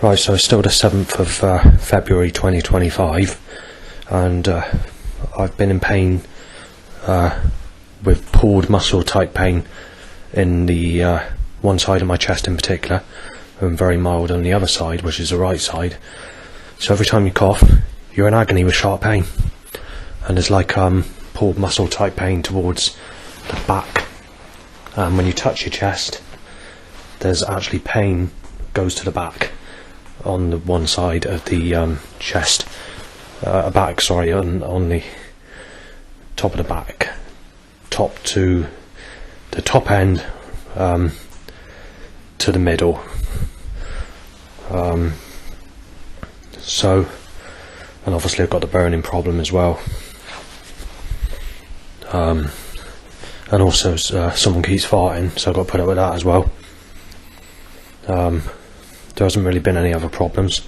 Right, so it's still the 7th of February 2025, and I've been in pain with pulled muscle type pain in the one side of my chest in particular, and very mild on the other side, which is the right side. So every time you cough, you're in agony with sharp pain, and there's like pulled muscle type pain towards the back, and when you touch your chest, there's actually pain goes to the back on the one side of the chest, on the top of the back, top to the top end, to the middle. So, and obviously I've got the burning problem as well. And also someone keeps farting, so I've got to put up with that as well. There hasn't really been any other problems.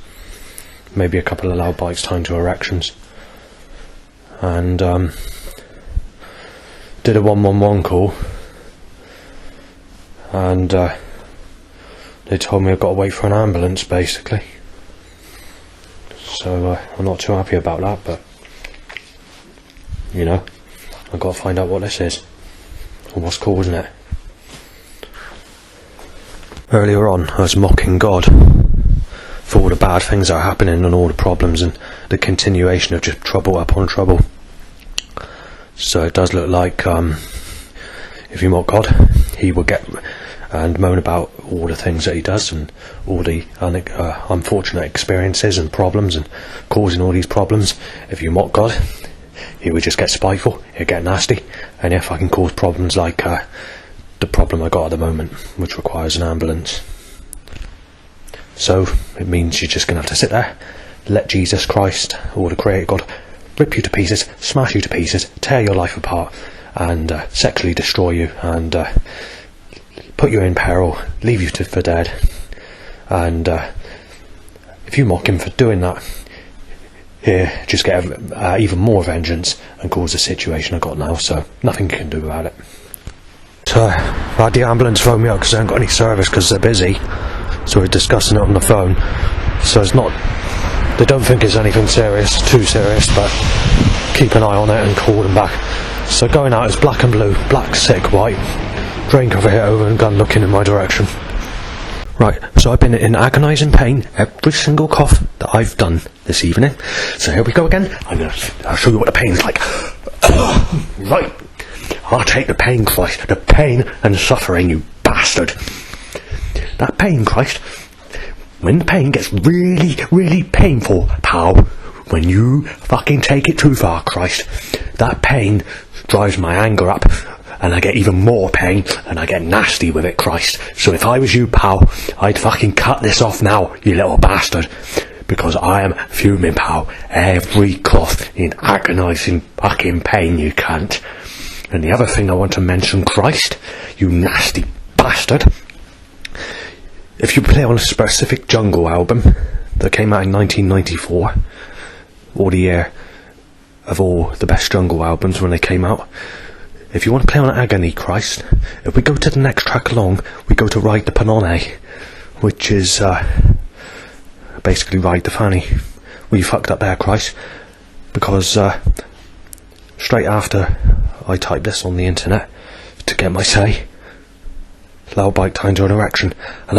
Maybe a couple of loud bites timed to erections. And did a 111 call, and they told me I've got to wait for an ambulance, basically. So I'm not too happy about that, but you know, I've got to find out what this is, or what's causing it. Earlier on, I was mocking God for all the bad things that are happening and all the problems and the continuation of just trouble upon trouble. So it does look like if you mock God, he will get and moan about all the things that he does and all the unfortunate experiences and problems and causing all these problems. If you mock God, he would just get spiteful, he'll get nasty, and if I can cause problems like the problem I got at the moment, which requires an ambulance. So it means you're just going to have to sit there, let Jesus Christ, or the Creator God, rip you to pieces, smash you to pieces, tear your life apart, and sexually destroy you, and put you in peril, leave you for dead. And if you mock him for doing that, he'll just get even more vengeance and cause the situation I got now, so nothing you can do about it. So I had the ambulance phone me up because I haven't got any service because they're busy, so we're discussing it on the phone. So it's not, they don't think it's anything too serious, but keep an eye on it and call them back. So going out is black and blue, black, sick, white, drain cover hit over and gun looking in my direction. Right, so I've been in agonising pain every single cough that I've done this evening. So here we go again. I'll show you what the pain's like. Right, I'll take the pain, Christ. The pain and suffering, you bastard. That pain, Christ. When the pain gets really, really painful, pal, when you fucking take it too far, Christ, that pain drives my anger up, and I get even more pain, and I get nasty with it, Christ. So if I was you, pal, I'd fucking cut this off now, you little bastard. Because I am fuming, pal. Every cough in agonising fucking pain, you cunt. And the other thing I want to mention, Christ, you nasty bastard. If you play on a specific Jungle album that came out in 1994, or the year of all the best Jungle albums when they came out, if you want to play on Agony, Christ, if we go to the next track along, we go to Ride the Panone, which is basically Ride the Fanny. Well, you fucked up there, Christ, because straight after I typed this on the internet to get my say, loud bite time to an erection, and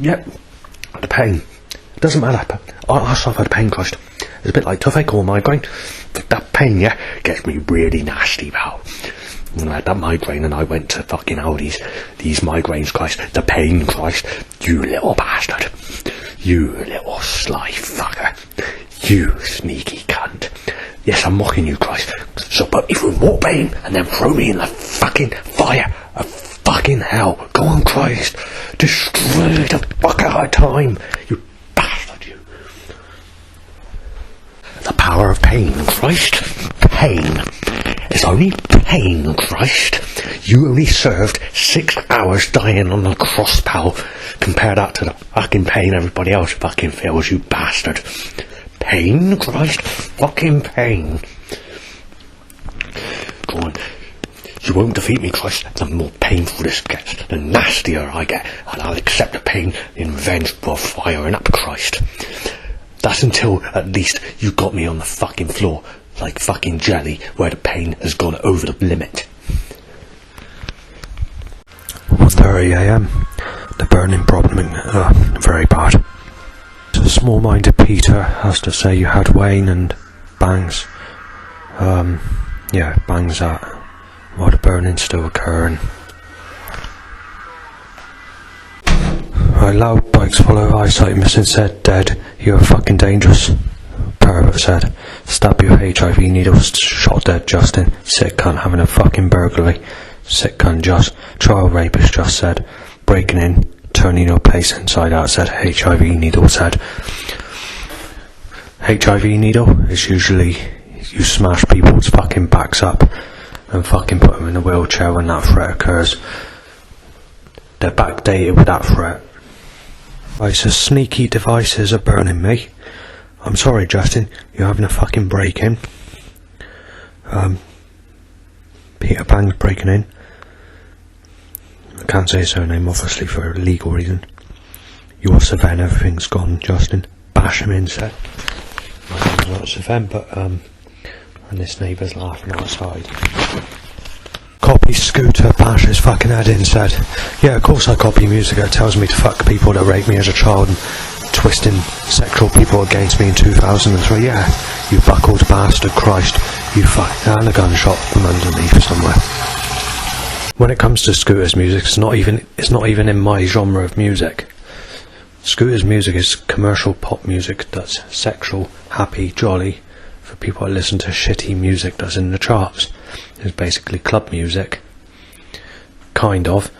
yep, the pain, doesn't matter, I suffer the pain, Christ. It's a bit like toothache or migraine. That pain, yeah, gets me really nasty, pal. When I had that migraine and I went to fucking Aldi's, these migraines, Christ, the pain, Christ, you little bastard, you little sly fucker, you sneaky cunt. Yes, I'm mocking you, Christ, so put me through more pain and then throw me in the fucking fire of fucking hell. Go on, Christ, destroy the fuck out of time, you bastard, you. The power of pain, Christ, pain. It's only pain, Christ. You only served 6 hours dying on the cross, pal. Compare that to the fucking pain everybody else fucking feels, you bastard. Pain, Christ, fucking pain. Go on. You won't defeat me, Christ. The more painful this gets, the nastier I get, and I'll accept the pain in revenge for firing up, Christ. That's until, at least, you got me on the fucking floor, like fucking jelly, where the pain has gone over the limit. 1:30 AM. The burning problem, very bad. So small-minded Peter has to say you had Wayne and bangs. Bangs that while the burning's still occurring. Right, loud bikes full of eyesight missing said dead. You're fucking dangerous. Pervert said. Stab your HIV needles. Shot dead Justin. Sick cunt having a fucking burglary. Sick cunt just. Child rapist just said. Breaking in. Turning your place inside out said. HIV needle said. HIV needle is usually you smash people's fucking backs up and fucking put them in a wheelchair when that threat occurs. They're backdated with that threat. Right, so sneaky devices are burning me. I'm sorry, Justin, you're having a fucking break-in. Peter Bang's breaking in. I can't say his surname, obviously, for a legal reason. You're Savannah, everything's gone, Justin. Bash him in, said. My name's not Savannah, but, and this neighbour's laughing outside. Copy Scooter, bash his fucking head in, said. Yeah, of course I copy music that tells me to fuck people that raped me as a child and twisting sexual people against me in 2003. Yeah, you buckled bastard, Christ. You fuck. And a gunshot from underneath somewhere. When it comes to Scooter's music, it's not even in my genre of music. Scooter's music is commercial pop music that's sexual, happy, jolly, for people that listen to shitty music that's in the charts. It's basically club music, kind of.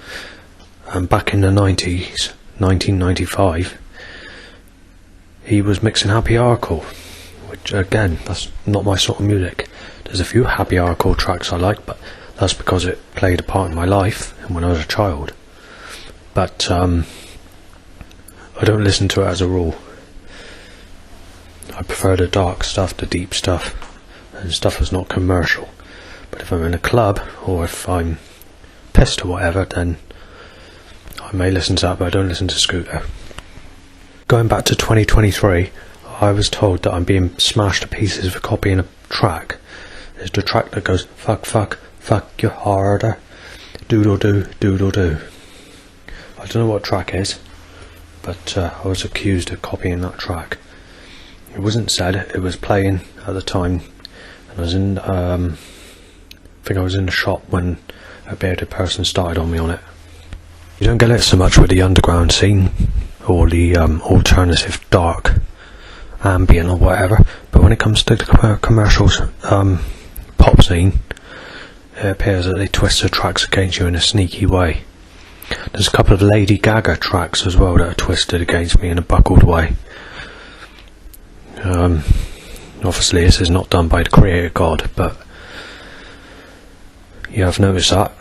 And back in the 90s, 1995, he was mixing happy hardcore, which again, that's not my sort of music. There's a few happy hardcore tracks I like, but that's because it played a part in my life and when I was a child. But I don't listen to it as a rule. I prefer the dark stuff, the deep stuff, and stuff that's not commercial. But if I'm in a club, or if I'm pissed or whatever, then I may listen to that, but I don't listen to Scooter. Going back to 2023, I was told that I'm being smashed to pieces for copying a track. There's the track that goes, fuck, fuck, fuck you harder, doodle doo, doodle doo. I don't know what track is, but I was accused of copying that track. It wasn't said, it was playing at the time, and I was in, I think I was in the shop when a bearded person started on me on it. You don't get it so much with the underground scene, or the alternative dark ambient or whatever, but when it comes to the commercials, pop scene, it appears that they twist the tracks against you in a sneaky way. There's a couple of Lady Gaga tracks as well that are twisted against me in a buckled way. Obviously this is not done by the Creator God, but you have noticed that.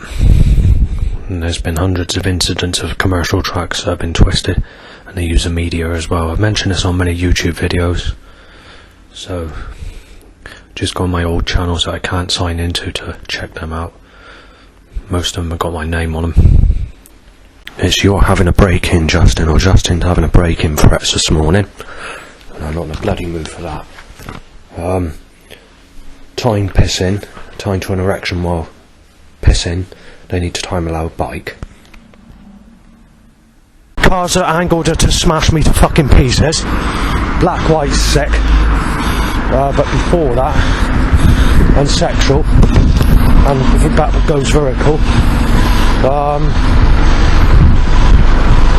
And there's been hundreds of incidents of commercial tracks that have been twisted, and they use the media as well. I've mentioned this on many YouTube videos, so just go on my old channels that I can't sign into to check them out. Most of them have got my name on them. It's you're having a break-in, Justin, or Justin's having a break-in threats this morning. And I'm not in a bloody mood for that. Tying pissing, tying to an erection while pissing, they need to time a loud bike. Cars are angled to smash me to fucking pieces. Black, white, sick. But before that, and sexual, and that goes vertical.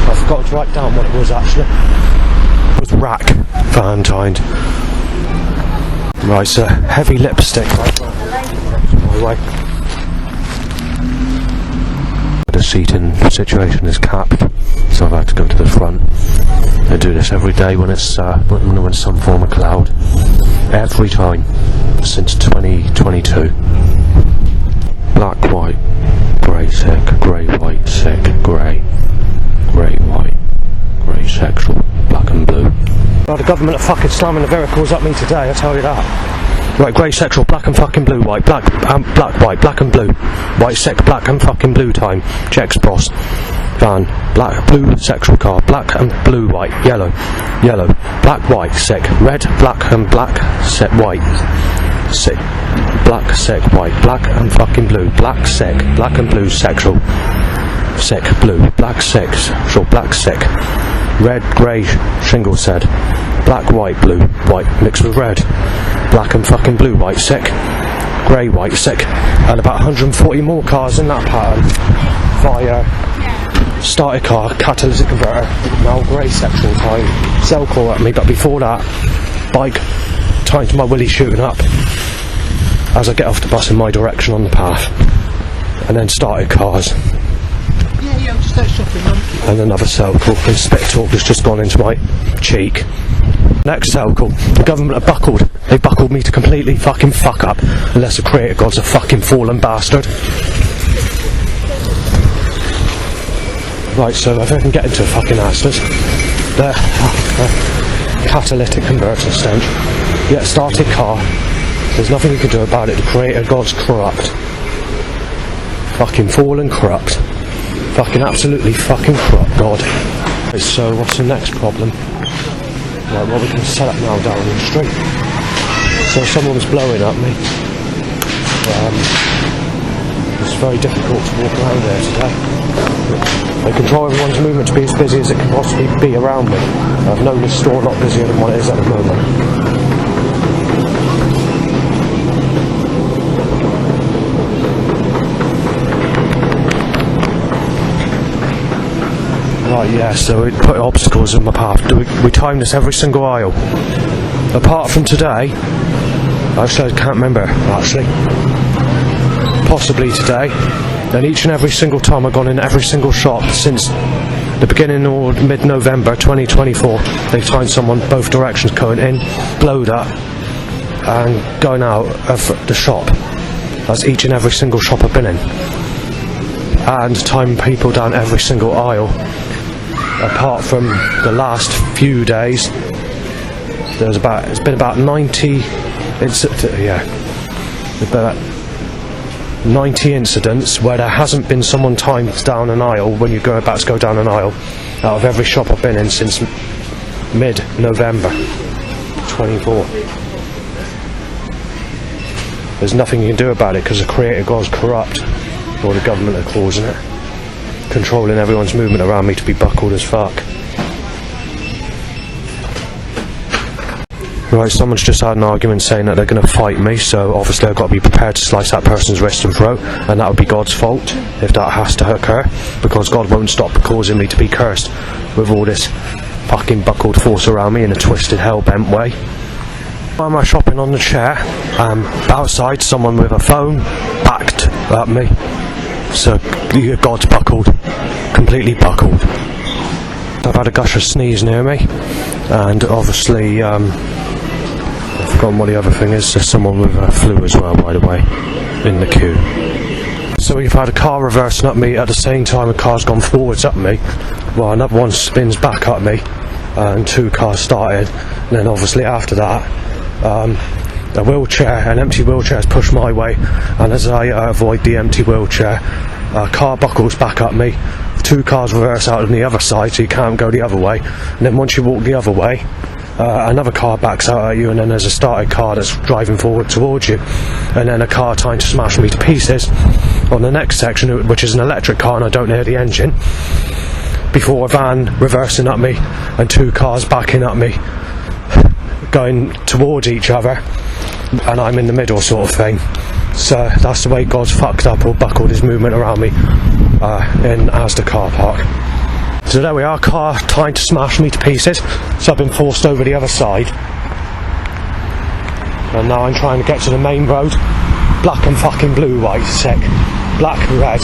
I forgot to write down what it was actually. It was Rack Valentine. Right, so heavy lipstick. Right. The seating situation is capped, so I've had to go to the front. I do this every day when it's when some form of cloud. Every time since 2022. Black, white, grey, sick, grey, white, sick, grey, grey, white, grey, sexual, black and blue. Well, the government are fucking slamming the verticals at me today, I tell you that. Right, grey sexual, black and fucking blue, white, black, white, black and blue, white, sick, black and fucking blue time, checks, bros, van, black, blue, sexual car, black and blue, white, yellow, black, white, sick, red, black and black, sick, white, sick, black, sick, white, black and fucking blue, black, sick, black and blue, sexual, sick, blue, black, sick, sexual, black, sick, red, grey, shingle said, black, white, blue, white, mixed with red, black and fucking blue, white, sick, grey, white, sick, and about 140 more cars in that pattern via started car, catalytic converter, now grey sexual time, cell call at me, but before that, bike, time to my willy shooting up as I get off the bus in my direction on the path, and then started cars. Yeah, just that shopping, man. And another cell call, and spit talk has just gone into my cheek. Next cell call, the government are buckled. They buckled me to completely fucking fuck up, unless the creator god's a fucking fallen bastard. Right, so if I can get into fucking Asda's, there, catalytic converter stench. Yeah, started car. There's nothing you can do about it. The creator god's corrupt. Fucking fallen corrupt. Fucking absolutely fucking corrupt god. Right, so what's the next problem? Right, well, we can set up now down the street. So someone was blowing at me. It's very difficult to walk around there today. They control everyone's movement to be as busy as it can possibly be around me. I've known this store a lot busier than what it is at the moment. Right, yeah, so we put obstacles in my path. We time this every single aisle. Apart from today, actually I can't remember, actually. Possibly today. And each and every single time I've gone in every single shop since the beginning or mid-November 2024, they've timed someone both directions going in, blowed up, and going out of the shop. That's each and every single shop I've been in. And timing people down every single aisle. Apart from the last few days, it's been about 90 incidents where there hasn't been someone timed down an aisle when you're about to go down an aisle out of every shop I've been in since mid-November 24. There's nothing you can do about it because the creator god's corrupt, or the government are causing it, controlling everyone's movement around me to be buckled as fuck. Right, someone's just had an argument saying that they're going to fight me, so obviously I've got to be prepared to slice that person's wrist and throat, and that would be God's fault if that has to occur, because God won't stop causing me to be cursed with all this fucking buckled force around me in a twisted, hell-bent way. Why am I shopping on the chair? Outside, someone with a phone backed at me, so God's buckled, completely buckled. I've had a gush of sneeze near me, and obviously I've forgotten what the other thing is. There's someone with a flu as well, by the way, in the queue. So we've had a car reversing at me at the same time a car's gone forwards at me, while another one spins back at me, and two cars started, and then obviously after that an empty wheelchair is pushed my way, and as I avoid the empty wheelchair, a car buckles back at me, two cars reverse out on the other side so you can't go the other way, and then once you walk the other way, another car backs out at you, and then there's a started car that's driving forward towards you, and then a car trying to smash me to pieces on the next section, which is an electric car and I don't hear the engine, before a van reversing at me and two cars backing at me going towards each other, and I'm in the middle sort of thing. So that's the way God's fucked up or buckled his movement around me in Asda car park. So there we are, car trying to smash me to pieces, so I've been forced over the other side, and now I'm trying to get to the main road. Black and fucking blue, white, sick, black, red.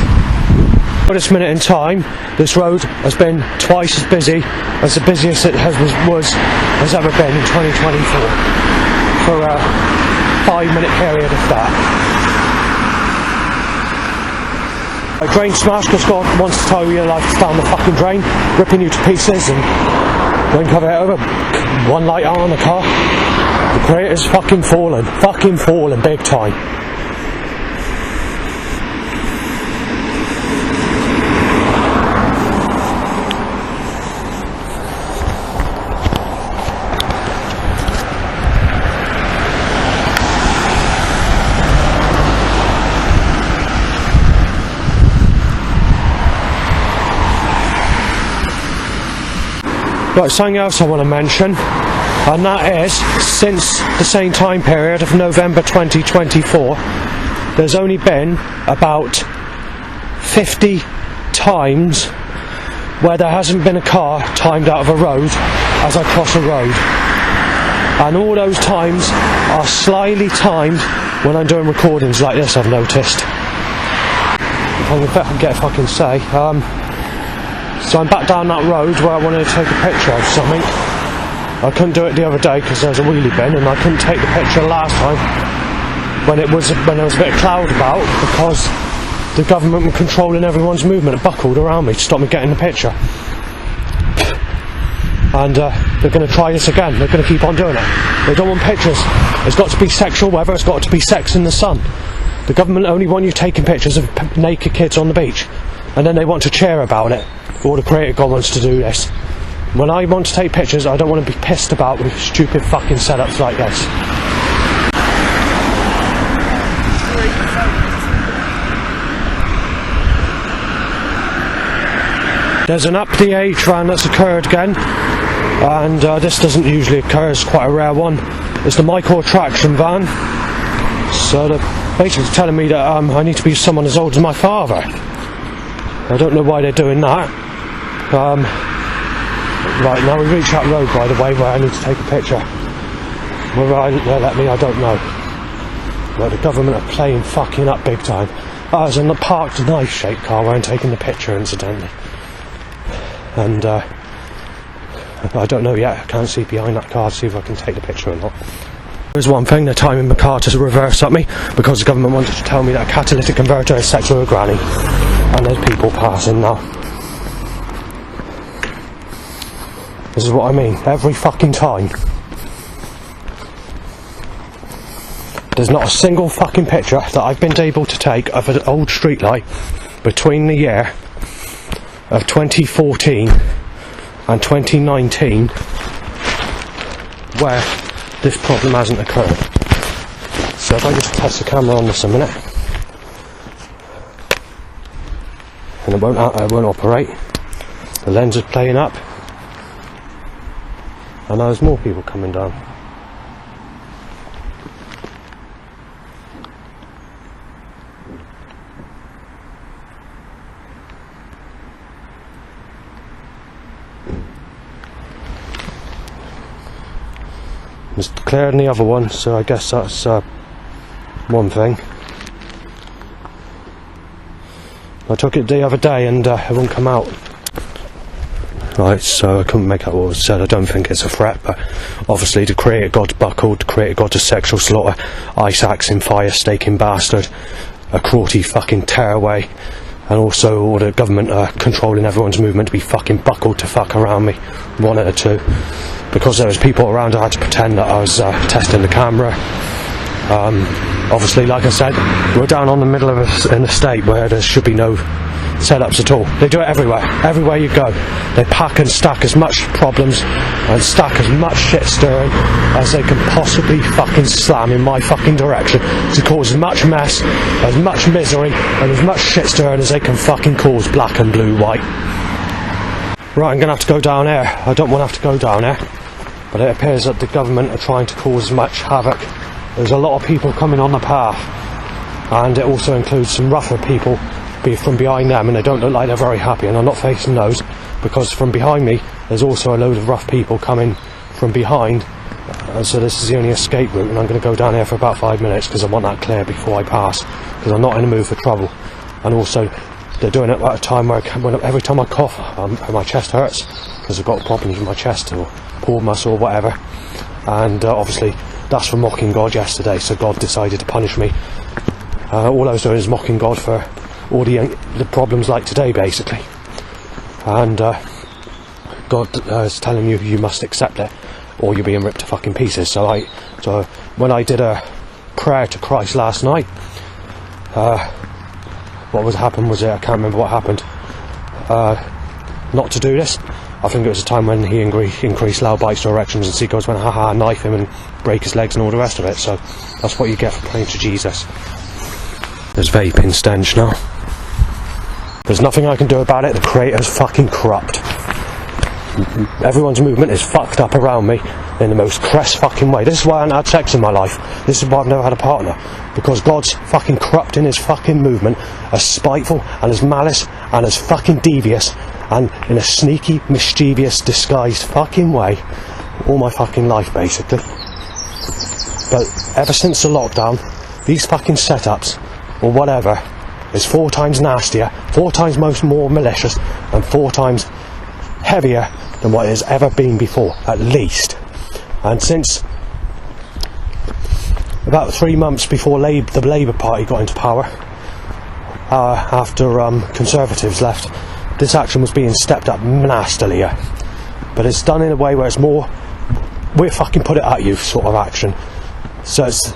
At this minute in time, this road has been twice as busy as the busiest it has ever been in 2024 for a 5-minute period of that. A drain smash because God wants to tell you your life down the fucking drain, ripping you to pieces, and Blink of it over, one light out on the car. The crater's fucking fallen big time. Right, something else I want to mention, and that is, since the same time period of November 2024, there's only been about 50 times where there hasn't been a car timed out of a road as I cross a road. And all those times are slyly timed when I'm doing recordings like this, I've noticed. If I can say. So I'm back down that road where I wanted to take a picture of something. I couldn't do it the other day because there's a wheelie bin, and I couldn't take the picture last time when there was a bit of cloud about, because the government were controlling everyone's movement and buckled around me to stop me getting the picture. And they're going to try this again. They're going to keep on doing it. They don't want pictures. It's got to be sexual weather. It's got to be sex in the sun. The government only want you taking pictures of naked kids on the beach, and then they want to cheer about it. Or the creator God wants to do this. When I want to take pictures, I don't want to be pissed about with stupid fucking setups like this. There's an up the age van that's occurred again, and this doesn't usually occur, it's quite a rare one. It's the micro traction van. So they're basically telling me that I need to be someone as old as my father. I don't know why they're doing that. Right, now we reach that road, by the way, where I need to take a picture. Whether they'll let me, I don't know. But the government are playing fucking up big time. There's a parked knife-shaped car where I'm taking the picture, incidentally. And I don't know yet. I can't see behind that car to see if I can take the picture or not. There's one thing, they're timing my car to reverse at me because the government wanted to tell me that a catalytic converter is set to a granny. And there's people passing now. This is what I mean, every fucking time. There's not a single fucking picture that I've been able to take of an old street light between the year of 2014 and 2019 where this problem hasn't occurred. So if I just test the camera on this a minute, and it won't operate. The lens is playing up, and there's more people coming down. It's clearer than the other one, so I guess that's one thing. I took it the other day and it wouldn't come out. Right, so I couldn't make out what was said. I don't think it's a threat, but obviously the creator God's buckled, the creator God to sexual slaughter, ice axing, fire staking bastard, a cruelty fucking tearaway, and also all the government controlling everyone's movement to be fucking buckled to fuck around me, one at a two. Because there was people around, I had to pretend that I was testing the camera. Obviously, like I said, we're down on the middle of an estate where there should be no setups at all. They do it everywhere you go. They pack and stack as much problems and stack as much shit stirring as they can possibly fucking slam in my fucking direction to cause as much mess, as much misery and as much shit stirring as they can fucking cause, black and blue, white. Right, I'm gonna have to go down here. I don't want to have to go down here, but it appears that the government are trying to cause as much havoc. There's a lot of people coming on the path, and it also includes some rougher people from behind them, and they don't look like they're very happy, and I'm not facing those because from behind me there's also a load of rough people coming from behind, and so this is the only escape route, and I'm going to go down here for about 5 minutes because I want that clear before I pass, because I'm not in the mood for trouble. And also they're doing it at a time where every time I cough my chest hurts because I've got problems with my chest or pulled muscle or whatever, and obviously that's for mocking God yesterday, so God decided to punish me. All I was doing is mocking God for all the problems like today, basically. And God is telling you must accept it, or you're being ripped to fucking pieces. So when I did a prayer to Christ last night, what happened was, I can't remember what happened, not to do this. I think it was a time when he increased loud bites to erections, and seagulls went haha, knife him and break his legs and all the rest of it. So that's what you get for praying to Jesus. There's vaping stench now. There's nothing I can do about it. The Creator's fucking corrupt. Everyone's movement is fucked up around me in the most cress fucking way. This is why I haven't had sex in my life. This is why I've never had a partner. Because God's fucking corrupting his fucking movement, as spiteful and as malice and as fucking devious and in a sneaky, mischievous, disguised fucking way all my fucking life, basically. But ever since the lockdown, these fucking setups, or whatever, is 4 times nastier, 4 times more malicious, and 4 times heavier than what it has ever been before, at least. And since about 3 months before the Labour Party got into power, after Conservatives left, this action was being stepped up nastily. But it's done in a way where it's more, we'll fucking put it at you sort of action. So it's,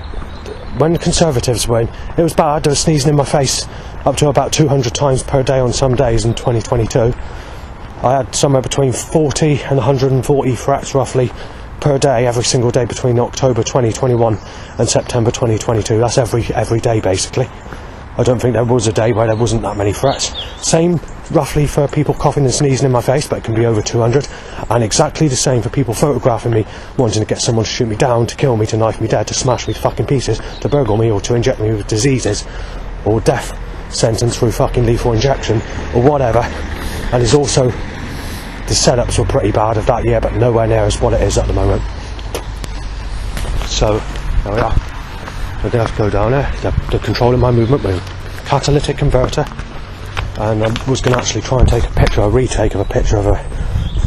when the Conservatives were in, it was bad. They were sneezing in my face up to about 200 times per day on some days in 2022. I had somewhere between 40 and 140 threats roughly per day, every single day between October 2021 and September 2022. That's every day basically. I don't think there was a day where there wasn't that many threats. Same roughly for people coughing and sneezing in my face, but it can be over 200. And exactly the same for people photographing me, wanting to get someone to shoot me down, to kill me, to knife me dead, to smash me to fucking pieces, to burgle me, or to inject me with diseases, or death sentence through fucking lethal injection, or whatever. And it's also, the setups were pretty bad of that year, but nowhere near as what it is at the moment. So, there we are. We're going to have to go down there. They're controlling my movement with a catalytic converter. And I was going to actually try and take a retake of a picture of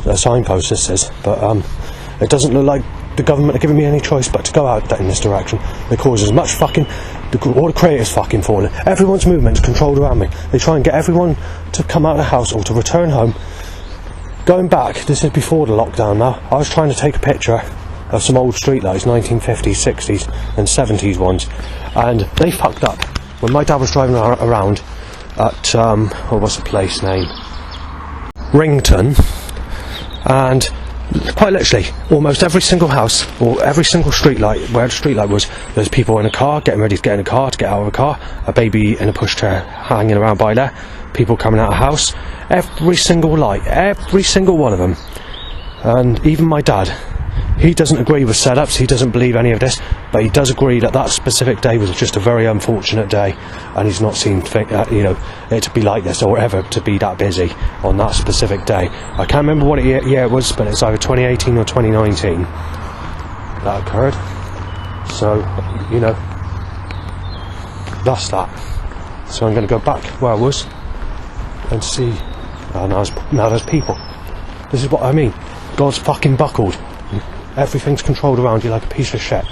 a signpost, this is. But it doesn't look like the government are giving me any choice but to go out in this direction. They cause as much fucking... all the Creator's fucking falling. Everyone's movement is controlled around me. They try and get everyone to come out of the house or to return home. Going back, this is before the lockdown now, I was trying to take a picture of some old streetlights, 1950s, 60s and 70s ones, and they fucked up. When my dad was driving around at, what was the place name? Rington, and quite literally, almost every single house, or every single streetlight, where the streetlight was, there's people in a car, getting ready to get in a car, to get out of a car, a baby in a pushchair hanging around by there, people coming out of the house, every single light, every single one of them. And even my dad, he doesn't agree with setups, he doesn't believe any of this, but he does agree that that specific day was just a very unfortunate day, and he's not seen it to be like this, or ever to be that busy on that specific day. I can't remember what year it was, but it's either 2018 or 2019 that occurred. So, that's that. So I'm going to go back where I was and see. Now there's people. This is what I mean. God's fucking buckled. Everything's controlled around you like a piece of shit.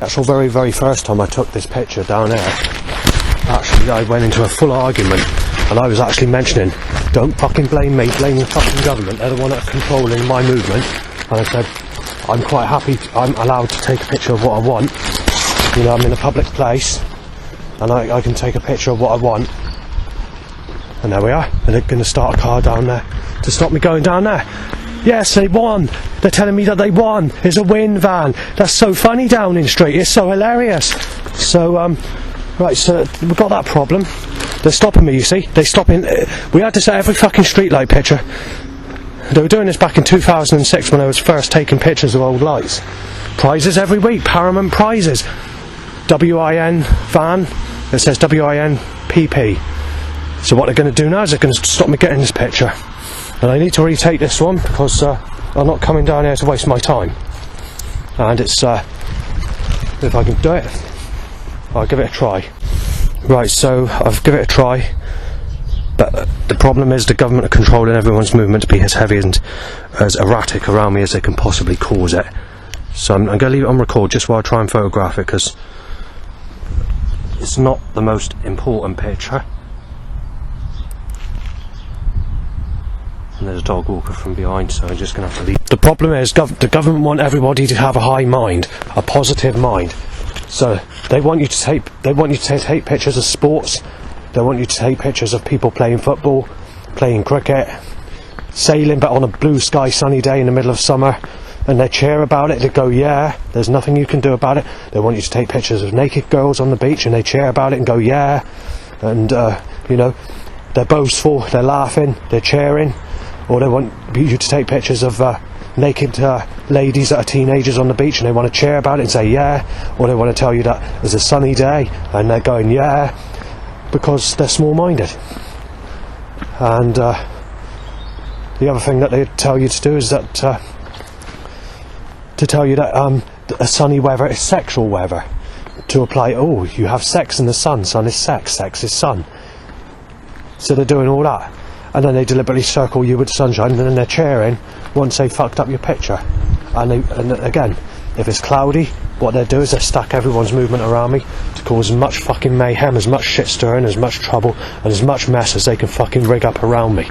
That's the very, very first time I took this picture down there. Actually, I went into a full argument, and I was actually mentioning, don't fucking blame me, blame the fucking government. They're the one that's controlling my movement. And I said, I'm quite happy, I'm allowed to take a picture of what I want. I'm in a public place, and I can take a picture of what I want. And there we are, and they're going to start a car down there to stop me going down there. Yes, they won. They're telling me that they won. It's a win van. That's so funny, Downing Street. It's so hilarious. So, right, so we've got that problem. They're stopping me, you see. They're stopping. We had to set every fucking streetlight picture. They were doing this back in 2006 when I was first taking pictures of old lights. Prizes every week. Paramount prizes. WIN van. It says WIN PP. So what they're going to do now is they're going to stop me getting this picture. And I need to retake this one because I'm not coming down here to waste my time. And it's, if I can do it, I'll give it a try. Right, so I've given it a try. But the problem is the government are controlling everyone's movement to be as heavy and as erratic around me as they can possibly cause it. So I'm going to leave it on record just while I try and photograph it, because it's not the most important picture. And there's a dog walker from behind, so I'm just going to have to leave. The problem is the government want everybody to have a high mind, a positive mind. So they want you to take pictures of sports. They want you to take pictures of people playing football, playing cricket, sailing, but on a blue sky sunny day in the middle of summer. And they cheer about it. They go, yeah, there's nothing you can do about it. They want you to take pictures of naked girls on the beach, and they cheer about it and go, yeah. And you know, they're boastful, they're laughing, they're cheering. Or they want you to take pictures of naked ladies that are teenagers on the beach, and they want to cheer about it and say yeah. Or they want to tell you that it's a sunny day, and they're going yeah, because they're small-minded. And the other thing that they tell you to do is that to tell you that a sunny weather is sexual weather. To apply, oh, you have sex in the sun. Sun is sex, sex is sun. So they're doing all that. And then they deliberately circle you with sunshine, and then they're cheering once they fucked up your picture. And again, if it's cloudy, what they do is they stack everyone's movement around me to cause as much fucking mayhem, as much shit stirring, as much trouble, and as much mess as they can fucking rig up around me.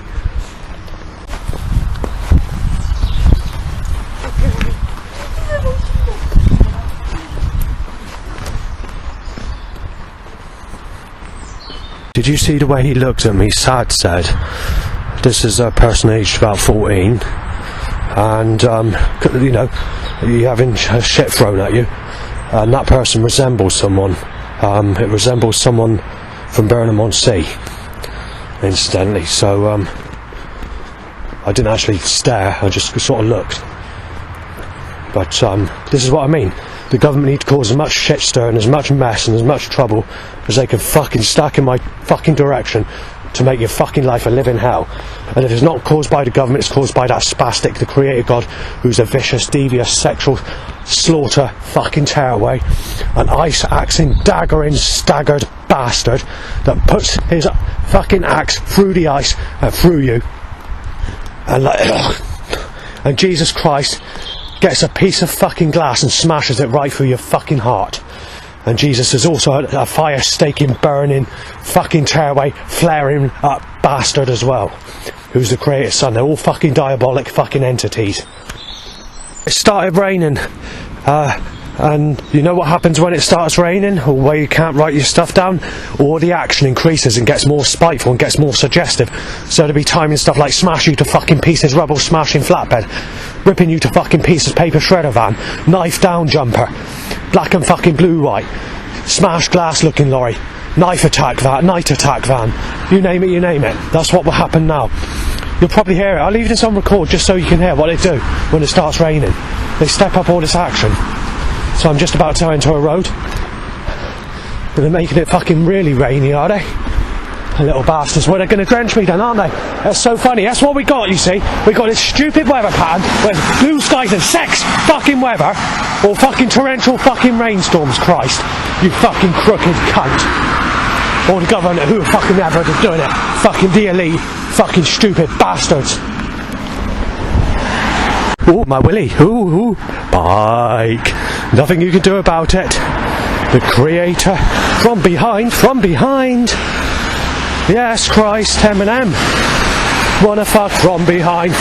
Did you see the way he looked at me? Sad said. This is a person aged about 14, and you know, you're having shit thrown at you, and that person resembles someone. It resembles someone from Burnham-on-Sea, incidentally. So I didn't actually stare, I just sort of looked. But this is what I mean. The government need to cause as much shit stir and as much mess and as much trouble as they can fucking stack in my fucking direction to make your fucking life a living hell. And if it's not caused by the government, it's caused by that spastic, the creator god, who's a vicious, devious, sexual slaughter fucking tearaway, an ice-axing, daggering, staggered bastard that puts his fucking axe through the ice and through you. And like, and Jesus Christ gets a piece of fucking glass and smashes it right through your fucking heart. And Jesus is also a fire-staking, burning, fucking tearaway, flaring up bastard as well, who's the creator's son. They're all fucking diabolic fucking entities. It started raining, and you know what happens when it starts raining, or where you can't write your stuff down? Or the action increases and gets more spiteful and gets more suggestive. So there'll be timing stuff like smash you to fucking pieces, rubble smashing flatbed, ripping you to fucking pieces, paper shredder van, knife down jumper, black and fucking blue white, smash glass looking lorry, knife attack van, night attack van, you name it, you name it. That's what will happen now. You'll probably hear it. I'll leave this on record just so you can hear what they do when it starts raining. They step up all this action. So I'm just about to enter a road, and they're making it fucking really rainy, are they? The little bastards. Well, they're going to drench me then, aren't they? That's so funny. That's what we got, you see. We got this stupid weather pattern where blue skies and sex fucking weather, or fucking torrential fucking rainstorms, Christ. You fucking crooked cunt. Or the government, who are fucking ever doing it. Fucking the elite, fucking stupid bastards. Ooh, my willy. Ooh, bike. Nothing you can do about it. The creator. From behind. Yes, Christ, Eminem. Wanna fuck from behind,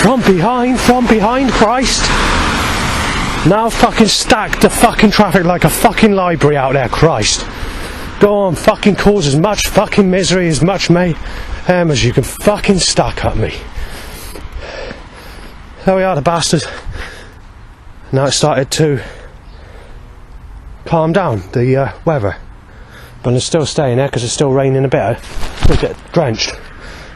Christ. Now fucking stack the fucking traffic like a fucking library out there, Christ. Go on, fucking cause as much fucking misery, as much mayhem as you can fucking stack at me. There we are, the bastard. Now it started to calm down, the weather. But it's still staying there because it's still raining a bit. We'll get drenched.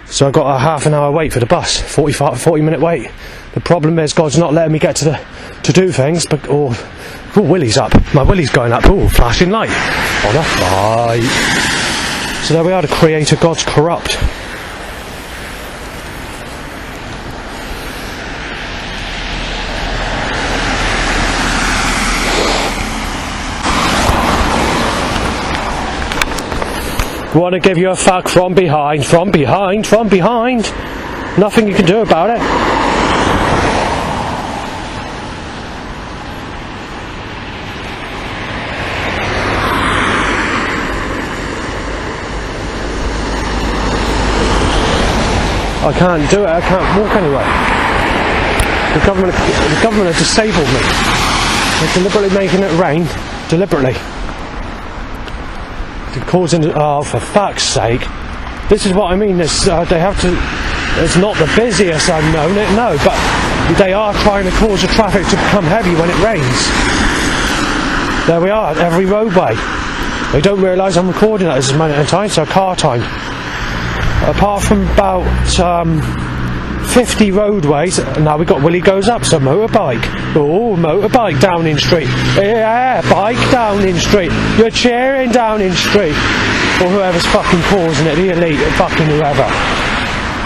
So I got a half an hour wait for the bus, 40 minute wait. The problem is God's not letting me get to do things, but willy's up. My willy's going up. Oh, flashing light on a bike. So there we are. The creator God's corrupt. Want to give you a fuck from behind. Nothing you can do about it. I can't do it, I can't walk anywhere. The government have disabled me. They're deliberately making it rain. Deliberately. They're causing... Oh, for fuck's sake. This is what I mean, they have to... It's not the busiest I've known it, no, but they are trying to cause the traffic to become heavy when it rains. There we are, every roadway. They don't realise I'm recording at this moment in time, so car time. Apart from about 50 roadways, now we've got Willie Goes Up, so motorbike. Oh, motorbike Downing Street. Yeah, bike Downing Street. You're cheering Downing Street. Or whoever's fucking causing it, the elite, fucking whoever.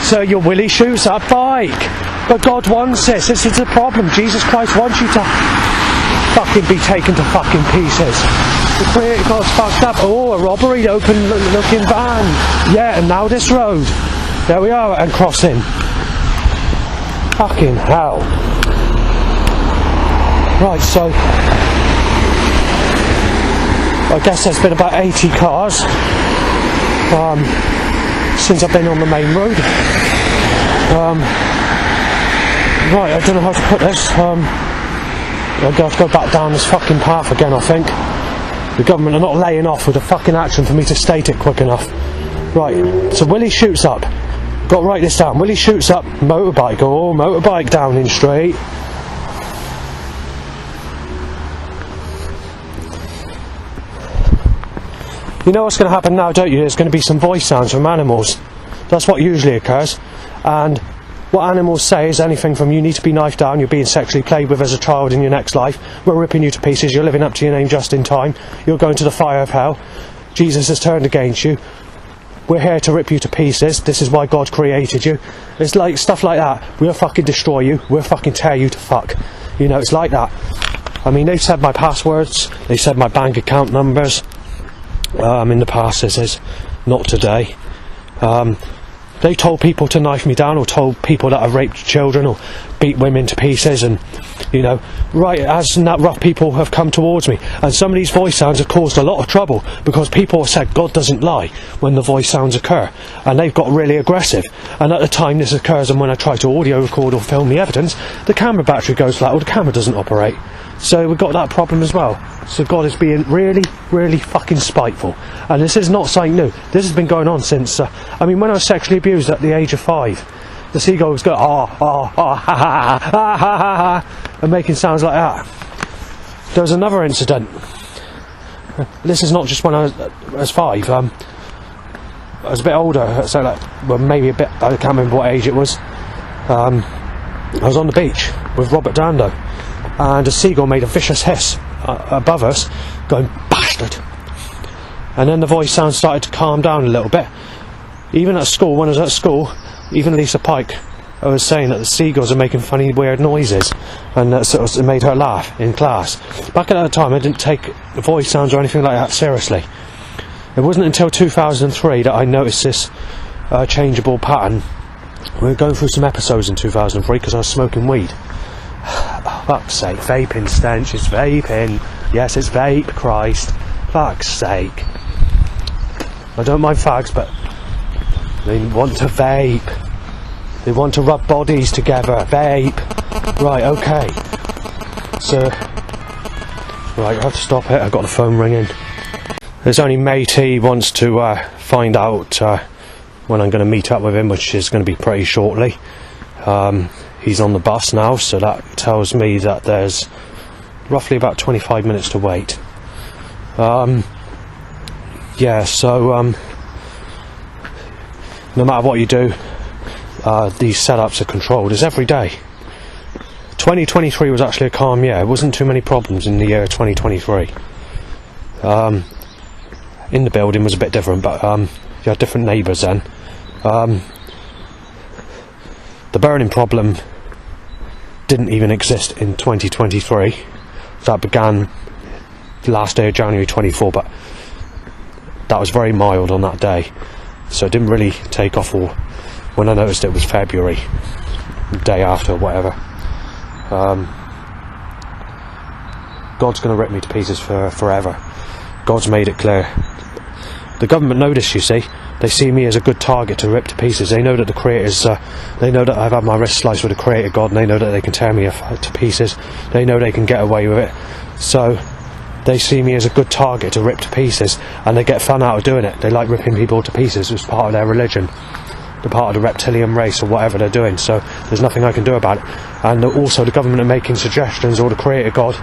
So your Willie shoots up bike. But God wants this. This is the problem. Jesus Christ wants you to fucking be taken to fucking pieces. The Creator God's fucked up. Oh, a robbery, open looking van. Yeah, and now this road. There we are, and crossing. Fucking hell. Right, so I guess there's been about 80 cars since I've been on the main road. Right, I don't know how to put this. I'll have to go back down this fucking path again, I think. The government are not laying off with a fucking action for me to state it quick enough. Right, so Willie shoots up. Got to write this down. Willie shoots up, motorbike. Oh, motorbike Downing Street. You know what's going to happen now, don't you? There's going to be some voice sounds from animals. That's what usually occurs. And what animals say is anything from you need to be knifed down, you're being sexually played with as a child in your next life, we're ripping you to pieces, you're living up to your name just in time, you're going to the fire of hell, Jesus has turned against you, we're here to rip you to pieces, this is why God created you. It's like stuff like that. We'll fucking destroy you, we'll fucking tear you to fuck. You know, it's like that. I mean, they've said my passwords, they said my bank account numbers. In the past, this is not today. They told people to knife me down, or told people that I've raped children or beat women to pieces, and you know, right as that rough people have come towards me, and some of these voice sounds have caused a lot of trouble because people have said God doesn't lie when the voice sounds occur, and they've got really aggressive. And at the time this occurs, and when I try to audio record or film the evidence, the camera battery goes flat, or the camera doesn't operate. So we've got that problem as well. So God is being really, really fucking spiteful. And this is not something new. This has been going on since, I mean, when I was sexually abused at the age of 5, the seagulls go, ha ha ha ha ha ha, and making sounds like that. There was another incident. This is not just when I was 5. I was a bit older, so like, well, maybe a bit, I can't remember what age it was. I was on the beach with Robert Dando, and a seagull made a vicious hiss above us, going, bastard! And then the voice sound started to calm down a little bit. Even at school, when I was at school, even Lisa Pike, I was saying that the seagulls are making funny, weird noises, and that sort of made her laugh in class. Back at that time, I didn't take voice sounds or anything like that seriously. It wasn't until 2003 that I noticed this changeable pattern. We were going through some episodes in 2003 because I was smoking weed. Oh, fuck's sake, vaping stench, it's vaping. Yes, it's vape, Christ. Fuck's sake. I don't mind fags, but they want to vape. They want to rub bodies together. Vape. Right, okay. So, right, I have to stop it. I've got the phone ringing. There's only matey wants to find out when I'm going to meet up with him, which is going to be pretty shortly. He's on the bus now, so that tells me that there's roughly about 25 minutes to wait. Yeah, so no matter what you do, these setups are controlled. It's every day. 2023 was actually a calm year. There wasn't too many problems in the year 2023. In the building was a bit different, but you had different neighbours then. The burning problem didn't even exist in 2023. That began the last day of January 24, but that was very mild on that day, so it didn't really take off. Or when I noticed it was February, the day after, whatever. God's going to rip me to pieces for forever. God's made it clear. The government noticed, you see. They see me as a good target to rip to pieces. They know that the creators, they know that I've had my wrist sliced with a creator God, and they know that they can tear me to pieces. They know they can get away with it. So they see me as a good target to rip to pieces, and they get fun out of doing it. They like ripping people to pieces as part of their religion. They're part of the reptilian race or whatever they're doing, so there's nothing I can do about it. And also the government are making suggestions, or the creator God,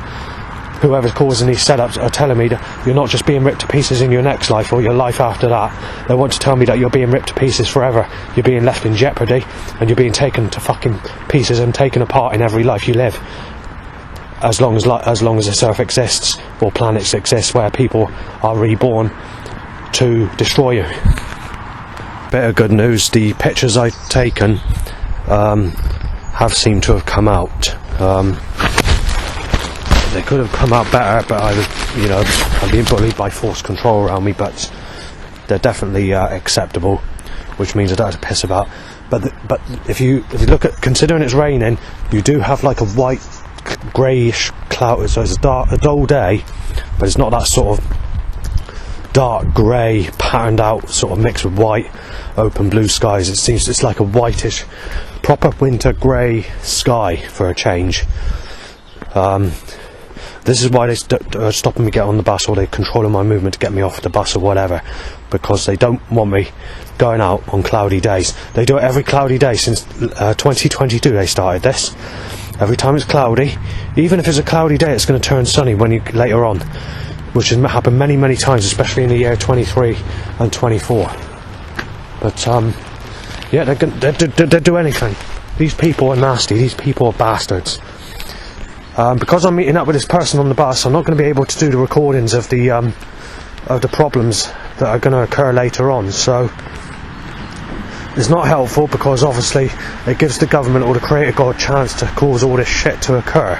whoever's causing these setups, are telling me that you're not just being ripped to pieces in your next life or your life after that. They want to tell me that you're being ripped to pieces forever. You're being left in jeopardy, and you're being taken to fucking pieces and taken apart in every life you live. As long as this earth exists, or planets exist where people are reborn to destroy you. Bit of good news, the pictures I've taken have seemed to have come out. They could have come out better, but I'm being bullied by force control around me, but they're definitely acceptable, which means I don't have to piss about. But if you look at, considering it's raining, you do have like a white, greyish cloud, so it's a dull day, but it's not that sort of dark grey, patterned out, sort of mixed with white, open blue skies. It's like a whitish, proper winter grey sky for a change. This is why they're stopping me getting on the bus, or they're controlling my movement to get me off the bus or whatever, because they don't want me going out on cloudy days. They do it every cloudy day since 2022 they started this. Every time it's cloudy, even if it's a cloudy day, it's going to turn sunny later on, which has happened many, many times, especially in the year 23 and 24. But yeah, they'll do anything. These people are nasty. These people are bastards. Because I'm meeting up with this person on the bus, I'm not going to be able to do the recordings of the problems that are going to occur later on. So it's not helpful, because obviously it gives the government or the creator God a chance to cause all this shit to occur.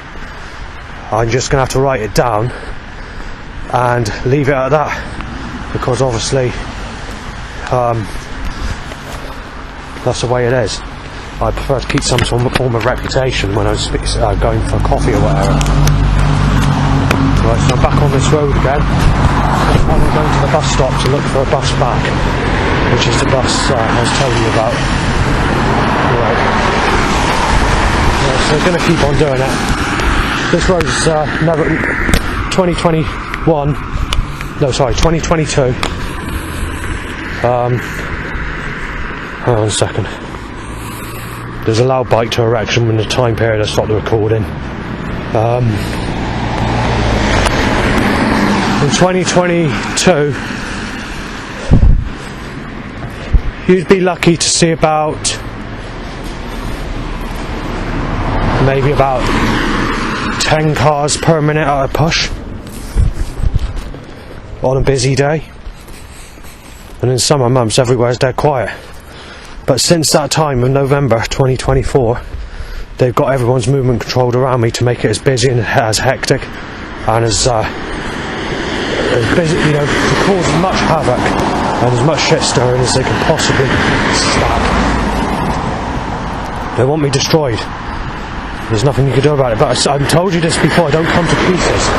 I'm just going to have to write it down and leave it at that, because obviously that's the way it is. I prefer to keep some form of reputation when I'm going for coffee or whatever. Right, so I'm back on this road again. I'm going to the bus stop to look for a bus back, which is the bus I was telling you about. Right. Yeah, so I'm going to keep on doing it. This road's 2022. Hang on a second. There's a loud bike to erection when the time period I stopped the recording. In 2022, you'd be lucky to see maybe about 10 cars per minute at a push on a busy day. And in summer months, everywhere's dead quiet. But since that time of November 2024, they've got everyone's movement controlled around me to make it as busy and as hectic and as busy, to cause as much havoc and as much shit stirring as they can possibly stand. They want me destroyed. There's nothing you can do about it. But I've told you this before, I don't come to pieces.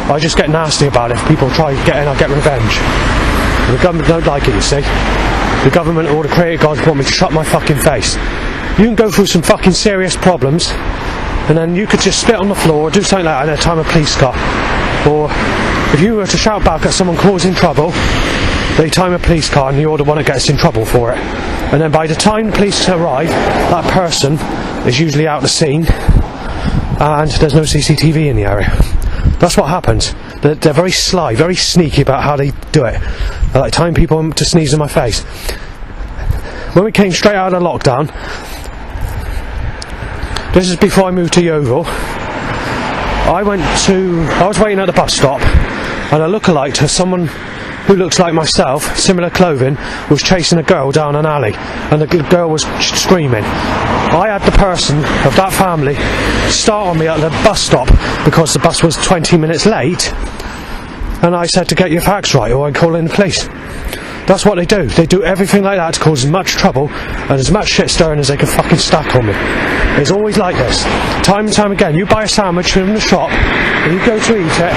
I just get nasty about it. If people try to get in, I get revenge. And the government don't like it, you see. The government or the creator gods want me to shut my fucking face. You can go through some fucking serious problems, and then you could just spit on the floor or do something like that in a time of police car. Or if you were to shout back at someone causing trouble, they time a police car and you're the one that gets in trouble for it. And then by the time the police arrive, that person is usually out of the scene and there's no CCTV in the area. That's what happens. They're very sly, very sneaky about how they do it. They like time people to sneeze in my face. When we came straight out of the lockdown, this is before I moved to Yeovil, I was waiting at the bus stop, and a lookalike to someone who looks like myself, similar clothing, was chasing a girl down an alley, and the girl was screaming. I had the person of that family start on me at the bus stop because the bus was 20 minutes late, and I said to get your facts right or I'd call in the police. That's what they do. They do everything like that to cause as much trouble and as much shit stirring as they can fucking stack on me. It's always like this. Time and time again, you buy a sandwich from the shop, and you go to eat it,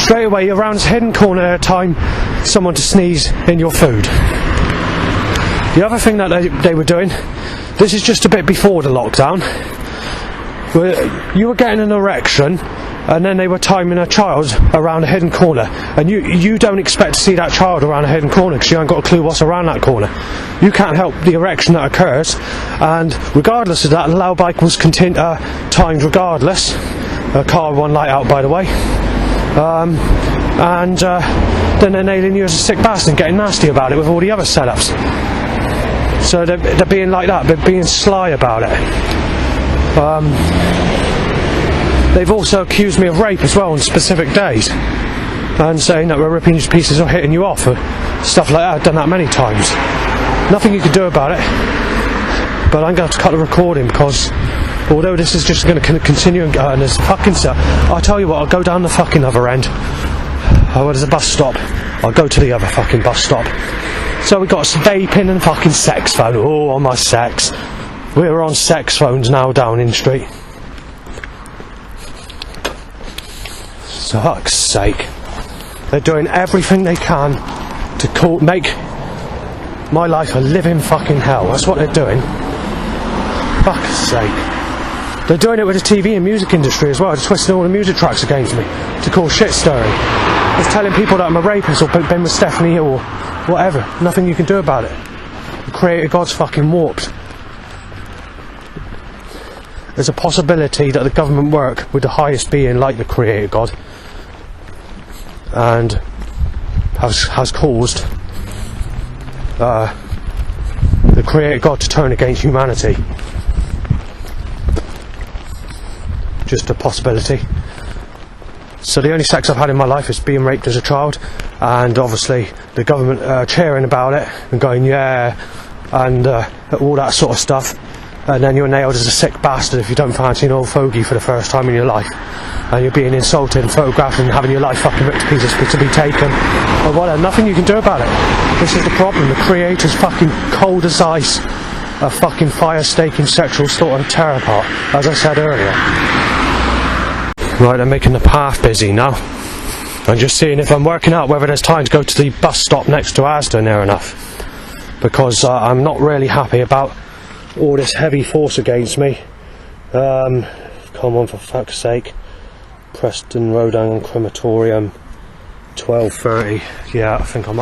straight away you're around this hidden corner at a time, someone to sneeze in your food. The other thing that they were doing, this is just a bit before the lockdown, where you were getting an erection, and then they were timing a child around a hidden corner, and you don't expect to see that child around a hidden corner because you haven't got a clue what's around that corner. You can't help the erection that occurs, and regardless of that, the loud bike was timed regardless. Car one light out, by the way. Then they're nailing you as a sick bastard and getting nasty about it with all the other setups. So they're being like that, they're being sly about it. They've also accused me of rape as well on specific days, and saying that we're ripping you to pieces or hitting you off, or stuff like that. I've done that many times. Nothing you can do about it, but I'm going to have to cut the recording because although this is just going to continue and there's fucking stuff, I'll tell you what, I'll go down the fucking other end. Oh, there's a bus stop. I'll go to the other fucking bus stop. So we've got vaping and fucking sex phone. Oh, on my sex. We're on sex phones now down in the street. For fuck's sake. They're doing everything they can to make my life a living fucking hell. That's what they're doing. Fuck's sake. They're doing it with the TV and music industry as well. They're twisting all the music tracks against me to cause shit stirring. It's telling people that I'm a rapist or been with Stephanie or whatever. Nothing you can do about it. The Creator God's fucking warped. There's a possibility that the government work with the highest being like the Creator God and has caused the Creator God to turn against humanity. Just a possibility. So the only sex I've had in my life is being raped as a child, and obviously the government cheering about it and going yeah, and all that sort of stuff. And then you're nailed as a sick bastard if you don't fancy an old fogey for the first time in your life, and you're being insulted and photographed and having your life fucking ripped to pieces to be taken or whatever. Nothing you can do about it. This is the problem. The Creator's fucking cold as ice, a fucking fire-staking sexual slaughter and terror part, as I said earlier. Right, I'm making the path busy now. I'm just seeing if I'm working out whether there's time to go to the bus stop next to Asda near enough, because I'm not really happy about all this heavy force against me. Come on, for fuck's sake. Preston Rodan Crematorium, 12:30. Yeah, I think I'm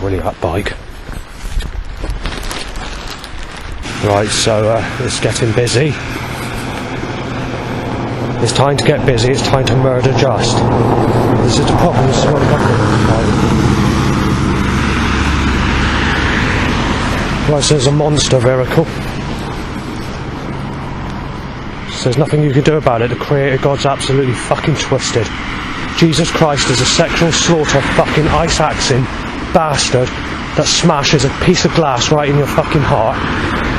really that bike. Right, so it's getting busy. It's time to get busy, it's time to murder just. This is the problem, this is what I'm Right, so there's a monster vehicle. So there's nothing you can do about it. The Creator God's absolutely fucking twisted. Jesus Christ is a sexual slaughter fucking ice-axing bastard that smashes a piece of glass right in your fucking heart,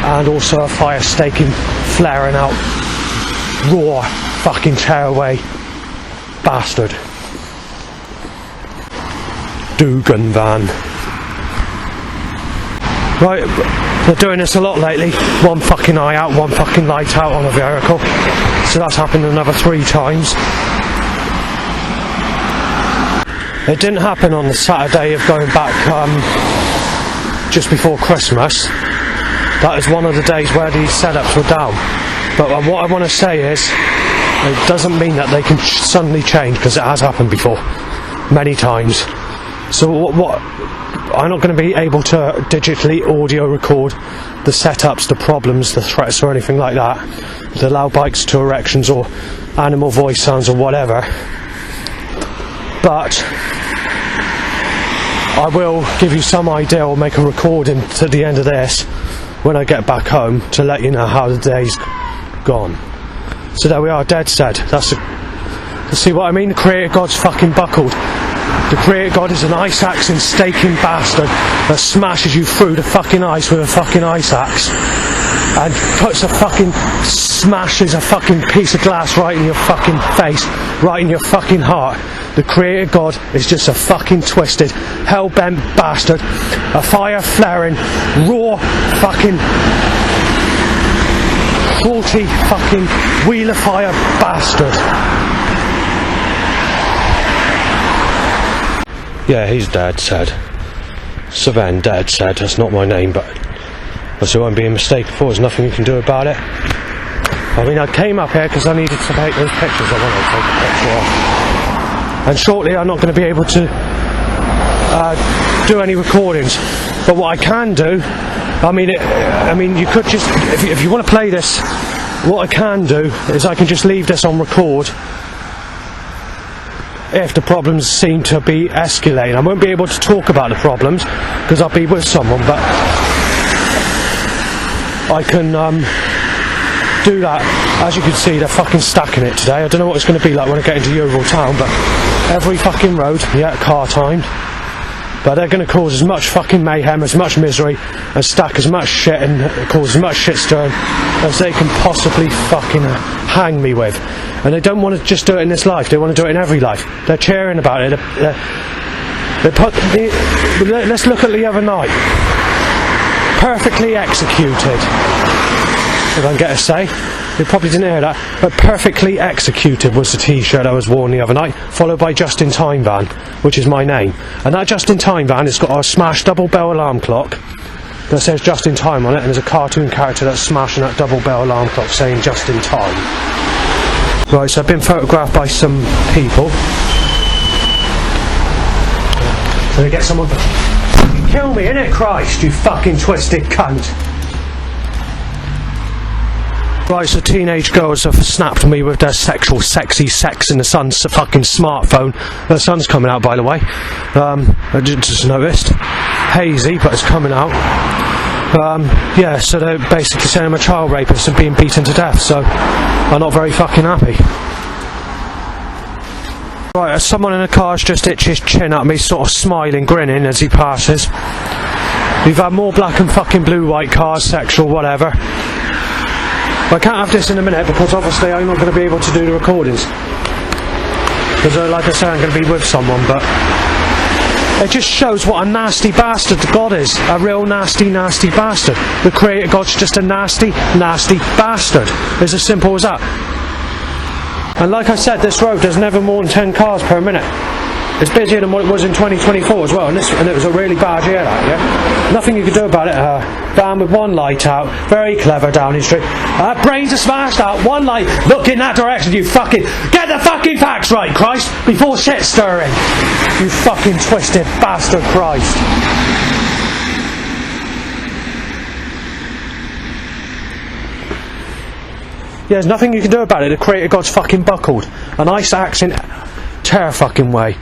and also a fire-staking, flaring out, raw fucking tearaway bastard. Dugan van. Right, they're doing this a lot lately. One fucking eye out, one fucking light out on a vehicle. So that's happened another 3 times. It didn't happen on the Saturday of going back just before Christmas. That is one of the days where these setups were down. But what I want to say is, it doesn't mean that they can suddenly change, because it has happened before, many times. So what I'm not going to be able to digitally audio record the setups, the problems, the threats or anything like that, the loud bikes to erections or animal voice sounds or whatever. But I will give you some idea, or make a recording to the end of this when I get back home to let you know how the day's gone. So there we are, dead set. See what I mean? The Creator God's fucking buckled. The Creator God is an ice-axing, staking bastard that smashes you through the fucking ice with a fucking ice axe and puts a fucking smashes a fucking piece of glass right in your fucking face, right in your fucking heart. The Creator God is just a fucking twisted, hell-bent bastard, a fire-flaring, raw fucking, cruelty fucking wheel of fire bastard. Yeah, he's dead, said. Savan, dead, said. That's not my name, but that's who I'm being mistaken for. There's nothing you can do about it. I mean, I came up here because I needed to take those pictures. I wanted to take a picture of. And shortly I'm not going to be able to do any recordings. But what I can do, I mean, you could just, if you want to play this, what I can do is I can just leave this on record if the problems seem to be escalating. I won't be able to talk about the problems because I'll be with someone, but I can do that. As you can see, they're fucking stacking it today. I don't know what it's going to be like when I get into Yeovil town, but every fucking road, yeah, car timed. But they're going to cause as much fucking mayhem, as much misery, and stack as much shit and cause as much shitstorm as they can possibly fucking hang me with. And they don't want to just do it in this life, they want to do it in every life. They're cheering about it. Let's look at the other night. Perfectly executed. If I can get a say. You probably didn't hear that, but perfectly executed was the t-shirt I was worn the other night, followed by Just in Time Van, which is my name. And that Just in Time Van has got a smashed double bell alarm clock that says Just in Time on it, and there's a cartoon character that's smashing that double bell alarm clock saying Just in Time. Right, so I've been photographed by some people. So they get someone to kill me, innit, Christ, you fucking twisted cunt. Right, so teenage girls have snapped me with their sexual, sexy sex in the son's fucking smartphone. The sun's coming out, by the way. I just noticed. Hazy, but it's coming out. Yeah, so they're basically saying I'm a child rapist and being beaten to death, so I'm not very fucking happy. Right, someone in a car's just itched his chin at me, sort of smiling, grinning as he passes. We've had more black and fucking blue, white cars, sexual, whatever. I can't have this in a minute because obviously I'm not going to be able to do the recordings. Because like I say, I'm going to be with someone, but it just shows what a nasty bastard God is. A real nasty, nasty bastard. The Creator God's just a nasty, nasty bastard. It's as simple as that. And like I said, this road there's never more than 10 cars per minute. It's busier than what it was in 2024 as well, and it was a really bad year, that, yeah? Nothing you could do about it. Van with one light out, very clever Downing Street. Brains are smashed out, one light, look in that direction, you fucking... Get the fucking facts right, Christ, before shit stirring. You fucking twisted bastard, Christ. Yeah, there's nothing you can do about it. The Creator God's fucking buckled. An ice axe in terror fucking way,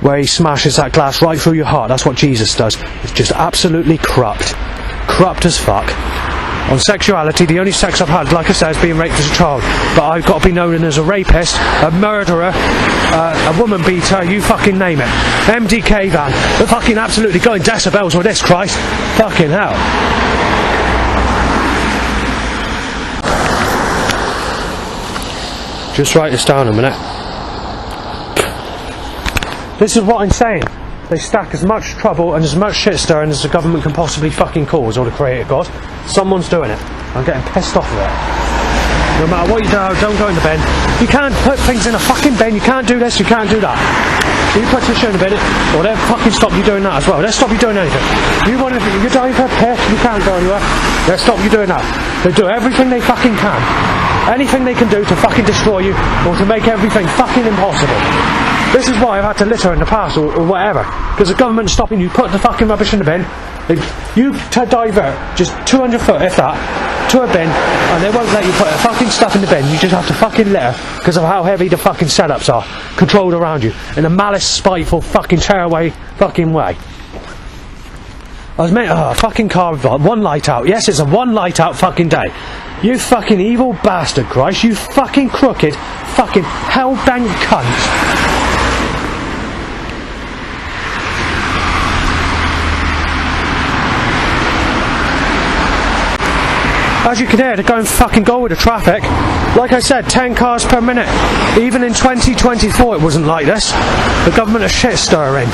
where he smashes that glass right through your heart. That's what Jesus does. It's just absolutely corrupt as fuck. On sexuality, the only sex I've had, like I said, is being raped as a child. But I've got to be known as a rapist, a murderer, a woman beater, you fucking name it. MDK van. They're fucking absolutely going decibels with this, Christ. Fucking hell. Just write this down a minute. This is what I'm saying. They stack as much trouble and as much shit stirring as the government can possibly fucking cause, or the Creator God. Someone's doing it. I'm getting pissed off of it. No matter what you do, don't go in the bin. You can't put things in a fucking bin. You can't do this, you can't do that. You put your shit in the bin, or they'll fucking stop you doing that as well. They'll stop you doing anything. You're dying for a piss, you can't go anywhere. They'll stop you doing that. They'll do everything they fucking can. Anything they can do to fucking destroy you, or to make everything fucking impossible. This is why I've had to litter in the past, or whatever. Because the government's stopping you, put the fucking rubbish in the bin. You to divert just 200 foot, if that, to a bin, and they won't let you put the fucking stuff in the bin. You just have to fucking litter because of how heavy the fucking setups are, controlled around you, in a malice, spiteful, fucking tearaway fucking way. I was meant, fucking car with one light out. Yes, it's a one light out fucking day. You fucking evil bastard, Christ. You fucking crooked, fucking hell-bent cunt. as you can hear, they're going fucking go with the traffic. Like I said, 10 cars per minute. Even in 2024 it wasn't like this. The government is shit stirring.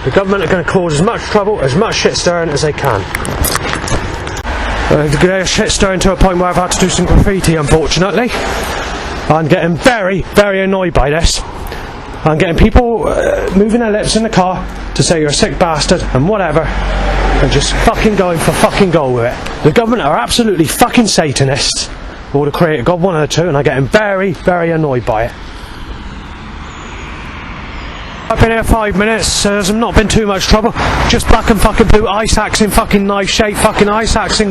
The government are going to cause as much trouble, as much shit stirring as they can. They're shit stirring to a point where I've had to do some graffiti, unfortunately. I'm getting very, very annoyed by this. I'm getting people moving their lips in the car to say you're a sick bastard and whatever, and just fucking going for fucking goal with it. The government are absolutely fucking Satanists, or the Creator God, one of the two, and I'm getting very, very annoyed by it. I've been here 5 minutes, there's not been too much trouble. Just black and fucking blue ice axing, fucking knife shape, fucking ice axing,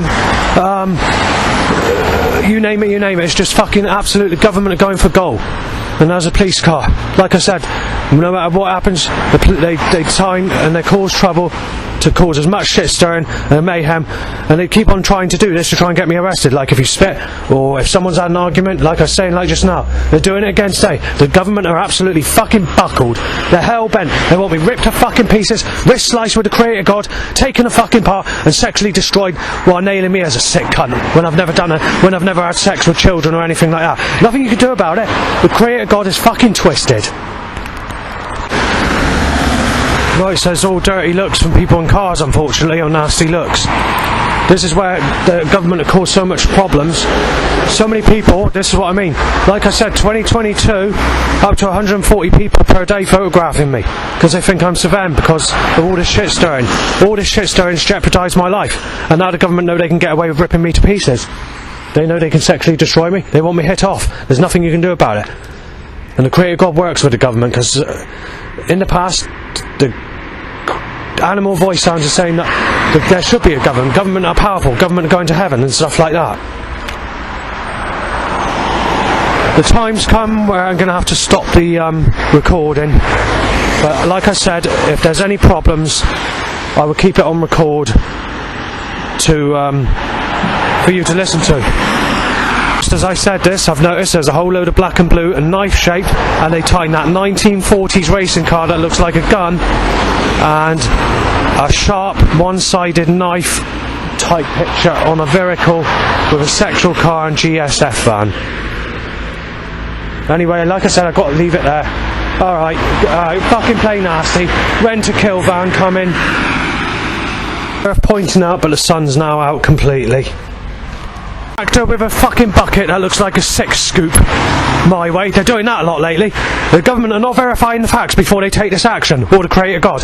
you name it, it's just fucking absolutely government going for goal. And there's a police car. Like I said, no matter what happens, they time and they cause trouble to cause as much shit stirring and mayhem, and they keep on trying to do this to try and get me arrested. Like if you spit, or if someone's had an argument, like I was saying like just now, they're doing it again today. The government are absolutely fucking buckled. They're hell bent. They want me ripped to fucking pieces, wrist sliced with the Creator God, taken fucking apart and sexually destroyed while nailing me as a sick cunt when I've never done it, when I've never had sex with children or anything like that. Nothing you can do about it. The Creator God is fucking twisted. Right, so it's all dirty looks from people in cars, unfortunately, or nasty looks. This is where the government have caused so much problems. So many people, this is what I mean. Like I said, 2022, up to 140 people per day photographing me, because they think I'm Savannah, because of all this shit stirring. All this shit stirring's jeopardised my life, and now the government know they can get away with ripping me to pieces. They know they can sexually destroy me, they want me hit off. There's nothing you can do about it. And the Creator God works with the government, because in the past, the animal voice sounds are saying that there should be a government are powerful, government are going to heaven and stuff like that. The time's come where I'm going to have to stop the recording, but like I said, if there's any problems I will keep it on record for you to listen to. Just as I said this, I've noticed there's a whole load of black and blue and knife shaped, and they tied that 1940s racing car that looks like a gun and a sharp one-sided knife type picture on a vehicle with a sexual car and GSF van. Anyway, like I said, I've got to leave it there. Alright, fucking play nasty. Rent a kill van coming. Worth pointing out, but the sun's now out completely. Actor with a fucking bucket that looks like a sex scoop my way. They're doing that a lot lately. The government are not verifying the facts before they take this action, or the Creator God.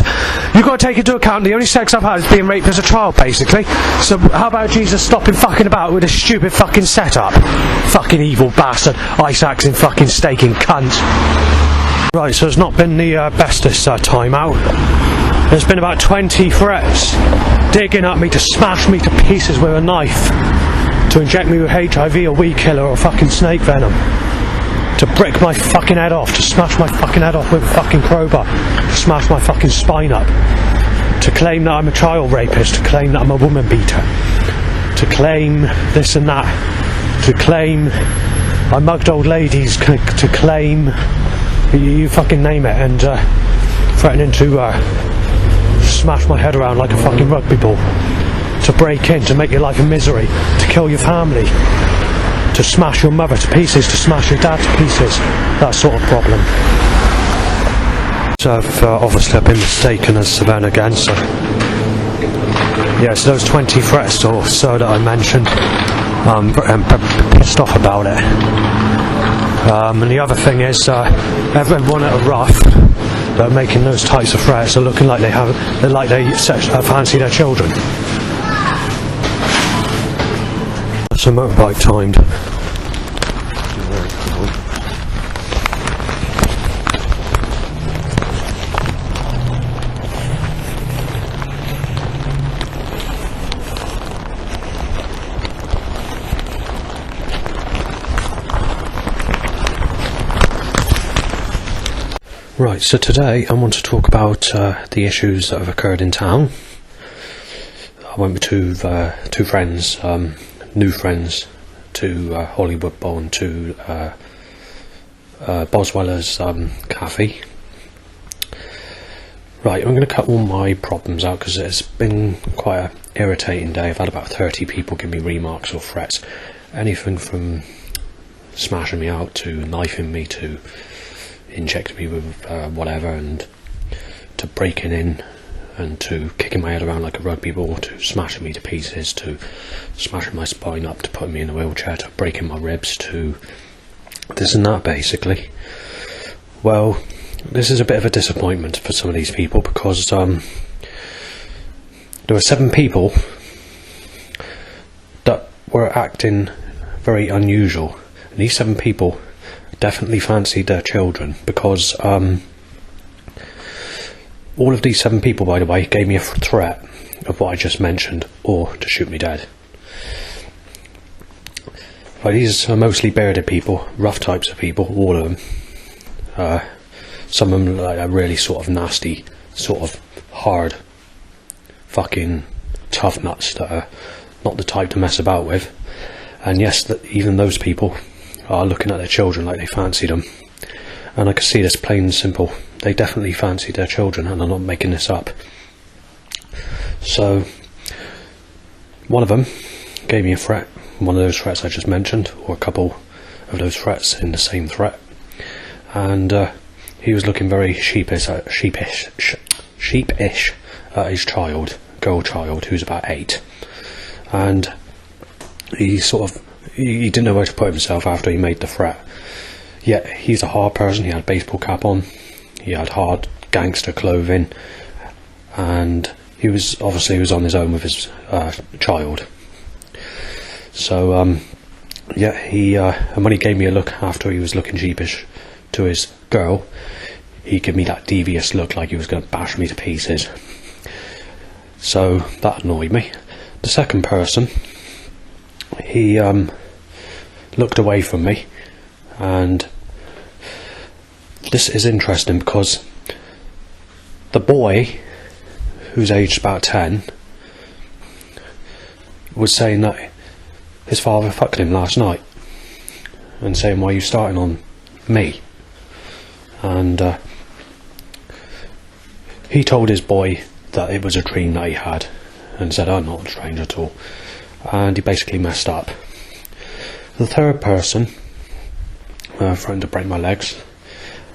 You've got to take into account the only sex I've had is being raped as a child, basically. So how about Jesus stopping fucking about with a stupid fucking setup? Fucking evil bastard, ice axing fucking staking cunt. Right, so it's not been the bestest time out. There's been about 20 threats digging at me to smash me to pieces with a knife, to inject me with HIV or weed killer or fucking snake venom, to break my fucking head off, to smash my fucking head off with a fucking crowbar, to smash my fucking spine up, to claim that I'm a child rapist, to claim that I'm a woman beater, to claim this and that, to claim I mugged old ladies, to claim you fucking name it, and threatening to smash my head around like a fucking rugby ball, to break in, to make your life a misery, to kill your family, to smash your mother to pieces, to smash your dad to pieces, that sort of problem. So obviously I've been mistaken as Savannah again, so yeah, so those 20 threats or so that I mentioned, I'm pissed off about it. And the other thing is, everyone at a rough that are making those types of threats are looking like they fancy their children. That's a motorbike timed. Right, so today I want to talk about the issues that have occurred in town. I went with two friends, new friends, to Hollywood Bowl and to Bosweller's cafe. Right, I'm going to cut all my problems out because it's been quite an irritating day. I've had about 30 people give me remarks or threats. Anything from smashing me out to knifing me to injecting me with whatever, and to breaking in, and to kicking my head around like a rugby ball, to smashing me to pieces, to smashing my spine up, to putting me in a wheelchair, to breaking my ribs, to this and that basically. Well, this is a bit of a disappointment for some of these people because there were 7 people that were acting very unusual, and these 7 people definitely fancied their children because all of these 7 people, by the way, gave me a threat of what I just mentioned, or to shoot me dead. Right, these are mostly bearded people, rough types of people, all of them. Some of them like a really sort of nasty, sort of hard, fucking tough nuts that are not the type to mess about with. And yes, even those people are looking at their children like they fancy them. And I can see this plain and simple. They definitely fancied their children, and I'm not making this up. So, one of them gave me a threat, one of those threats I just mentioned, or a couple of those threats in the same threat. And he was looking very sheepish at his girl child, who's about 8. And he didn't know where to put himself after he made the threat. Yet he's a hard person. He had a baseball cap on, he had hard gangster clothing, and he was on his own with his child. So and when he gave me a look after he was looking sheepish to his girl, he gave me that devious look like he was going to bash me to pieces. So that annoyed me. The second person, he looked away from me, and this is interesting because the boy, who's aged about 10, was saying that his father fucked him last night, and saying, "Why are you starting on me?" And he told his boy that it was a dream that he had, and said, "I'm not strange at all," and he basically messed up. The third person threatened to break my legs,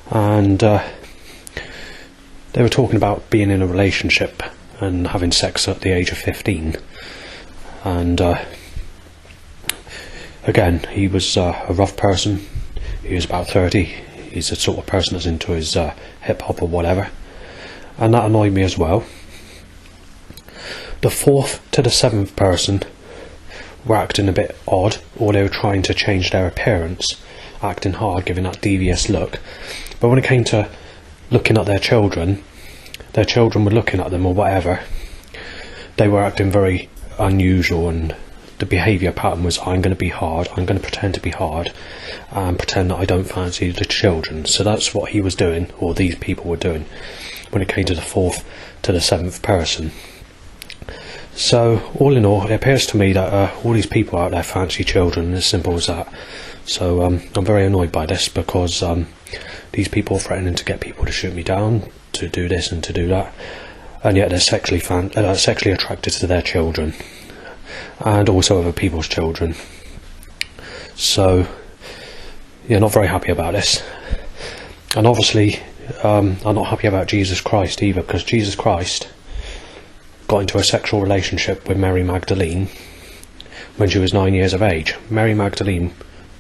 and they were talking about being in a relationship and having sex at the age of 15, and again, he was a rough person. He was about 30. He's the sort of person that's into his hip hop or whatever, and that annoyed me as well. The 4th to the 7th person were acting a bit odd, or they were trying to change their appearance, acting hard, giving that devious look. But when it came to looking at their children were looking at them or whatever, they were acting very unusual, and the behaviour pattern was, I'm going to be hard, I'm going to pretend to be hard, and pretend that I don't fancy the children. So that's what he was doing, or these people were doing, when it came to the 4th to the 7th person. So, all in all, it appears to me that all these people out there fancy children, as simple as that. So, I'm very annoyed by this, because these people are threatening to get people to shoot me down, to do this and to do that, and yet they're sexually attracted to their children, and also other people's children. So, yeah, not very happy about this. And obviously, I'm not happy about Jesus Christ either, because Jesus Christ got into a sexual relationship with Mary Magdalene when she was 9 years of age. Mary Magdalene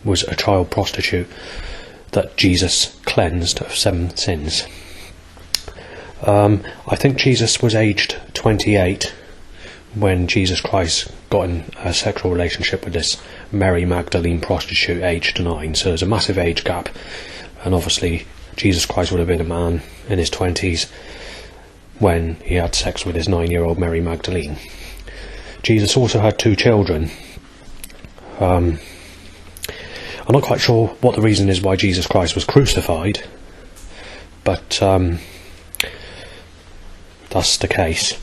was a child prostitute that Jesus cleansed of 7 sins. I think Jesus was aged 28 when Jesus Christ got in a sexual relationship with this Mary Magdalene prostitute aged 9, so there's a massive age gap, and obviously Jesus Christ would have been a man in his 20s when he had sex with his 9-year-old Mary Magdalene. Jesus also had 2 children. I'm not quite sure what the reason is why Jesus Christ was crucified, but that's the case.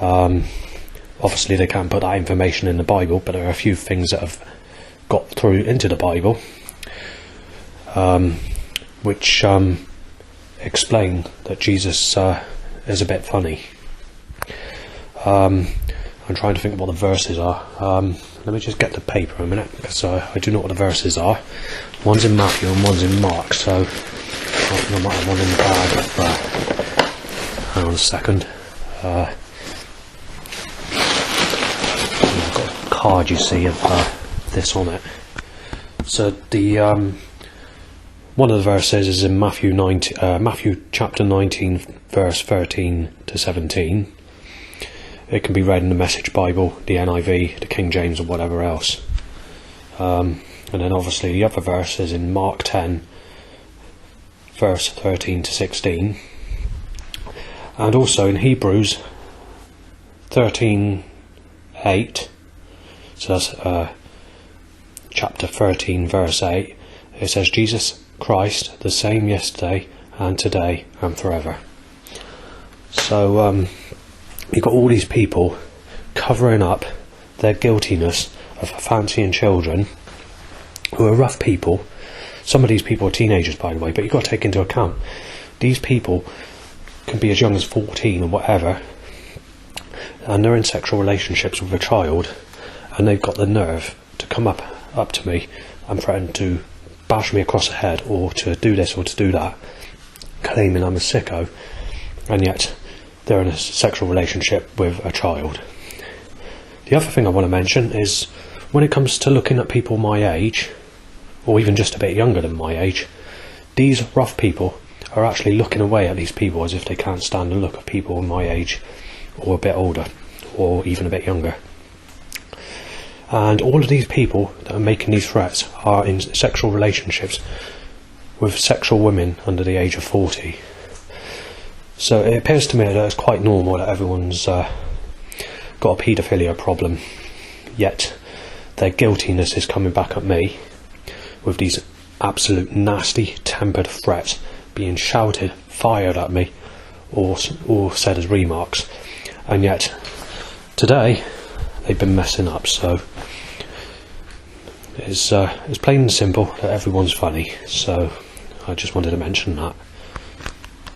Obviously they can't put that information in the Bible, but there are a few things that have got through into the Bible. which explain that Jesus is a bit funny. I'm trying to think of what the verses are. Let me just get the paper a minute, because I do know what the verses are. One's in Matthew and one's in Mark, so I think I might have one in the bag. Hang on a second. I've got a card, you see, of this on it. So the one of the verses is in Matthew chapter 19, verse 13 to 17. It can be read in the Message Bible, the NIV, the King James, or whatever else. And then obviously the other verse is in Mark 10, verse 13 to 16. And also in Hebrews 13:8. So that's chapter 13, verse 8. It says, Jesus Christ, the same yesterday and today and forever. So you've got all these people covering up their guiltiness of fancying children who are rough people. Some of these people are teenagers, by the way, but you've got to take into account these people can be as young as 14 or whatever, and they're in sexual relationships with a child, and they've got the nerve to come up to me and threaten to bash me across the head, or to do this or to do that, claiming I'm a sicko, and yet they're in a sexual relationship with a child. The other thing I want to mention is, when it comes to looking at people my age, or even just a bit younger than my age, these rough people are actually looking away at these people as if they can't stand the look of people my age, or a bit older, or even a bit younger. And all of these people that are making these threats are in sexual relationships with sexual women under the age of 40. So it appears to me that it's quite normal that everyone's got a paedophilia problem, yet their guiltiness is coming back at me with these absolute nasty tempered threats being shouted, fired at me, or said as remarks, and yet today they've been messing up. So it's plain and simple that everyone's funny. So I just wanted to mention that.